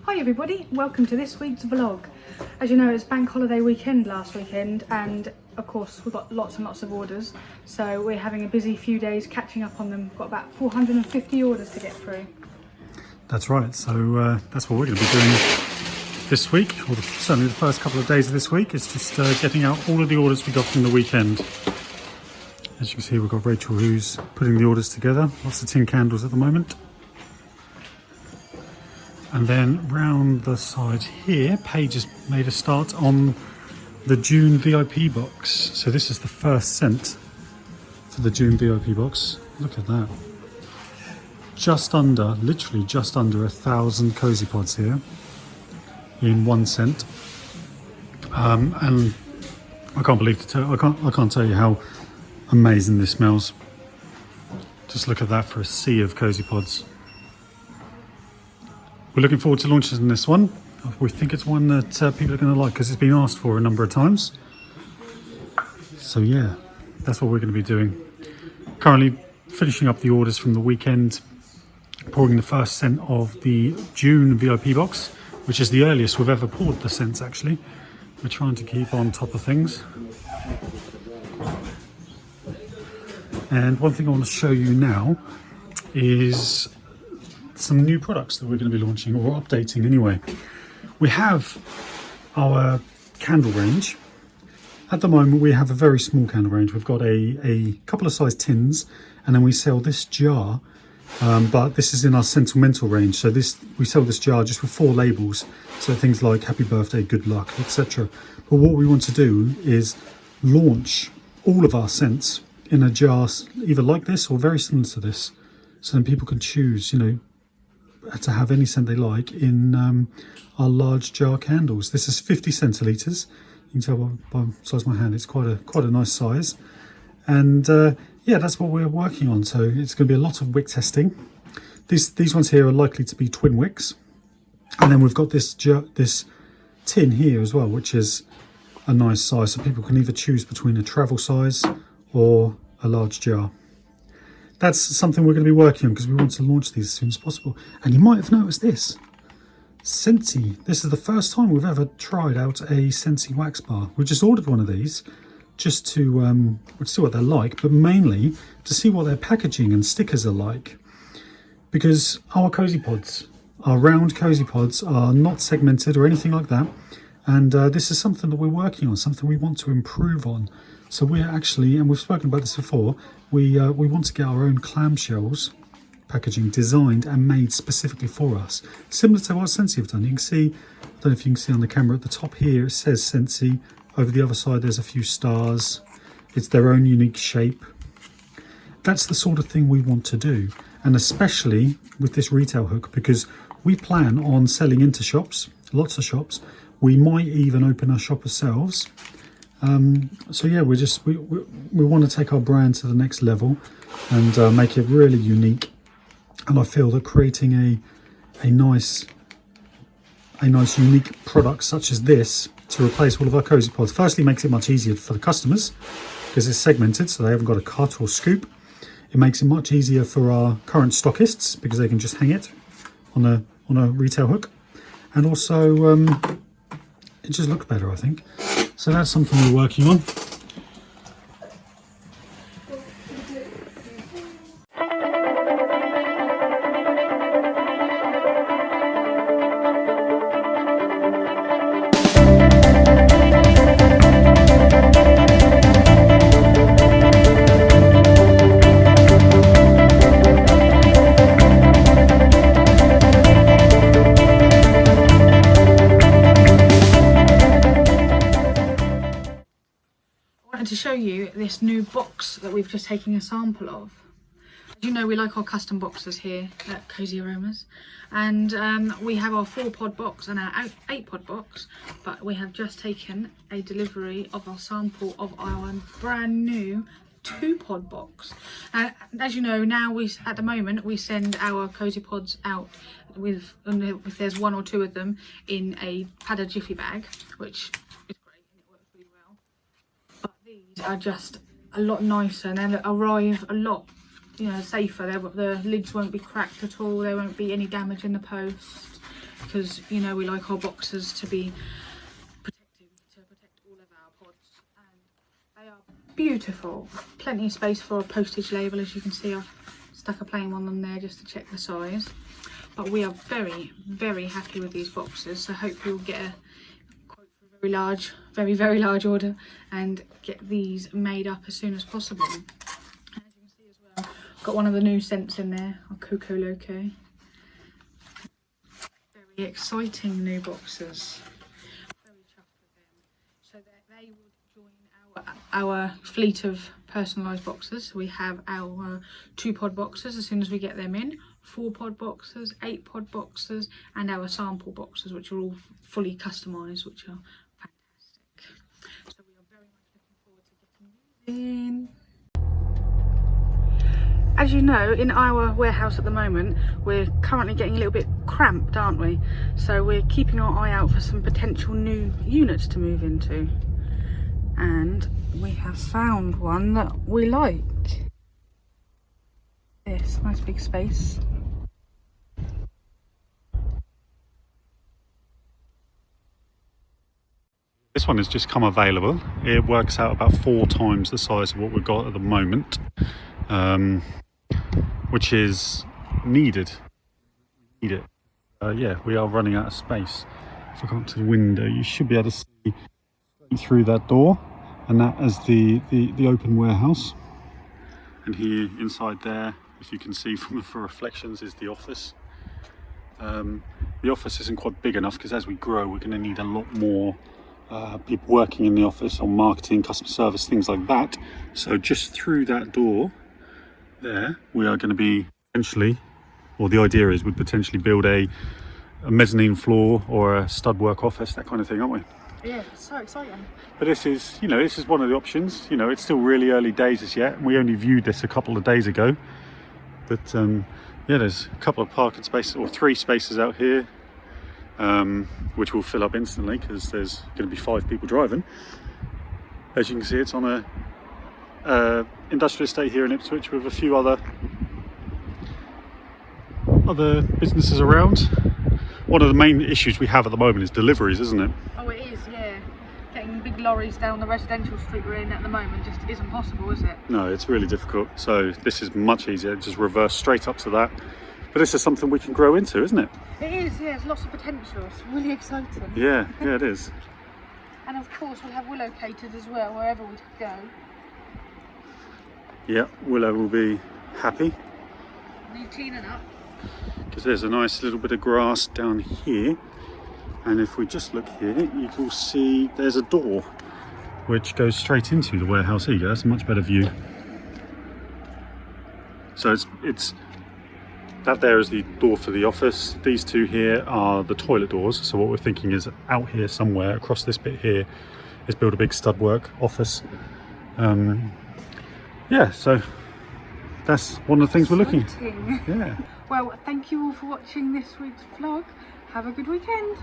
Hi everybody, welcome to this week's vlog. As you know, it's bank holiday weekend last weekend, and of course we've got lots and lots of orders, so we're having a busy few days catching up on them. We've got about 450 orders to get through. That's right, so that's what we're going to be doing this week, or certainly the first couple of days of this week. It's just getting out all of the orders we got from the weekend. As you can see, we've got Rachel who's putting the orders together. Lots of tin candles at the moment. And then round the side here, Paige has made a start on the June VIP box. So this is the first scent for the June VIP box. Look at that. Just under, literally just under 1,000 cozy pods here in one scent. And I can't believe I can't tell you how amazing this smells. Just look at that for a sea of cozy pods. We're looking forward to launching this one. We think it's one that people are going to like because it's been asked for a number of times. So yeah, that's what we're going to be doing. Currently finishing up the orders from the weekend, pouring the first scent of the June VIP box, which is the earliest we've ever poured the scents actually. We're trying to keep on top of things. And one thing I want to show you now is some new products that we're going to be launching, or updating anyway. We have our candle range. At the moment we have a very small candle range. We've got a couple of size tins, and then we sell this jar, but this is in our sentimental range. So we sell this jar just with 4 labels, so things like happy birthday, good luck, etc. But what we want to do is launch all of our scents in a jar, either like this or very similar to this, so then people can choose, to have any scent they like in our large jar candles. This is 50 centilitres. You can tell by the size of my hand, it's quite a nice size. And yeah, that's what we're working on. So it's going to be a lot of wick testing. These ones here are likely to be twin wicks. And then we've got this tin here as well, which is a nice size. So people can either choose between a travel size or a large jar. That's something we're going to be working on because we want to launch these as soon as possible. And you might have noticed this. Scentsy. This is the first time we've ever tried out a Scentsy wax bar. We just ordered one of these just to see what they're like, but mainly to see what their packaging and stickers are like. Because our cozy pods, our round cozy pods, are not segmented or anything like that. And this is something that we're working on, something we want to improve on. So we're actually, and we've spoken about this before, we want to get our own clamshells packaging designed and made specifically for us, similar to what Scentsy have done. You can see, I don't know if you can see on the camera at the top here, it says Scentsy. Over the other side there's a few stars. It's their own unique shape. That's the sort of thing we want to do, and especially with this retail hook, because we plan on selling into shops, lots of shops. We might even open our shop ourselves. So yeah, we want to take our brand to the next level and make it really unique. And I feel that creating a nice unique product such as this to replace all of our cozy pods, firstly makes it much easier for the customers because it's segmented, so they haven't got to cut or scoop. It makes it much easier for our current stockists because they can just hang it on a retail hook, and also it just looks better, I think. So that's something we're working on. To show you this new box that we've just taken a sample of. As you know, we like our custom boxes here at Cozy Aromas, and we have our 4-pod box and our 8-pod box, but we have just taken a delivery of our sample of our brand new 2-pod box. As you know, now at the moment we send our cozy pods out with, if there's 1 or 2 of them, in a padded jiffy bag, which is great and it works really well. But these are just a lot nicer and they'll arrive a lot safer. The lids won't be cracked at all, there won't be any damage in the post. because you know we like our boxes to be protected, to protect all of our pods, and they are beautiful. Plenty of space for a postage label, as you can see. I've stuck a plain one on there just to check the size, but we are very, very happy with these boxes, so hopefully we'll get a quote for a very large, very large order and get these made up as soon as possible. As you can see as well, got one of the new scents in there, our Coco Loco. Very exciting new boxes. Very chuffed with them. So that they will join our fleet of personalised boxes. We have our 2-pod boxes as soon as we get them in, 4-pod boxes, 8-pod boxes, and our sample boxes, which are all fully customised, which are fantastic. So we are very much looking forward to getting these in. As you know, in our warehouse at the moment, we're currently getting a little bit cramped, aren't we? So we're keeping our eye out for some potential new units to move into. And we have found one that we like. This nice big space. This one has just come available. It works out about 4 times the size of what we've got at the moment, which is needed. Need it. Yeah, we are running out of space. If I go up to the window, you should be able to see through that door, and that is the open warehouse. And here inside there, if you can see from the reflections, is the office. The office isn't quite big enough because as we grow, we're going to need a lot more people working in the office on marketing, customer service, things like that. So just through that door there, we are going to be potentially, or the idea is we'd potentially build a mezzanine floor or a stud work office, that kind of thing, aren't we? Yeah, it's so exciting. But this is, you know, this is one of the options. You know, it's still really early days as yet. We only viewed this a couple of days ago. But yeah, there's a couple of parking spaces, or 3 spaces out here, which will fill up instantly because there's going to be 5 people driving. As you can see, it's on a industrial estate here in Ipswich with a few other businesses around. One of the main issues we have at the moment is deliveries, isn't it? Oh, it is, yeah. Getting big lorries down the residential street we're in at the moment just isn't possible, is it? No, it's really difficult. So this is much easier, just reverse straight up to that. But this is something we can grow into, isn't it? It is, yeah. There's lots of potential. It's really exciting. Yeah, it is. And of course we'll have Willow catered as well, wherever we go. Yeah, Willow will be happy. Need cleaning up. Because there's a nice little bit of grass down here, and if we just look here, you can see there's a door which goes straight into the warehouse. Here you go, that's a much better view. So it's that there is the door for the office. These 2 here are the toilet doors. So what we're thinking is out here somewhere across this bit here is build a big stud work office. Yeah, so that's one of the things we're looking at. Yeah. Well, thank you all for watching this week's vlog. Have a good weekend.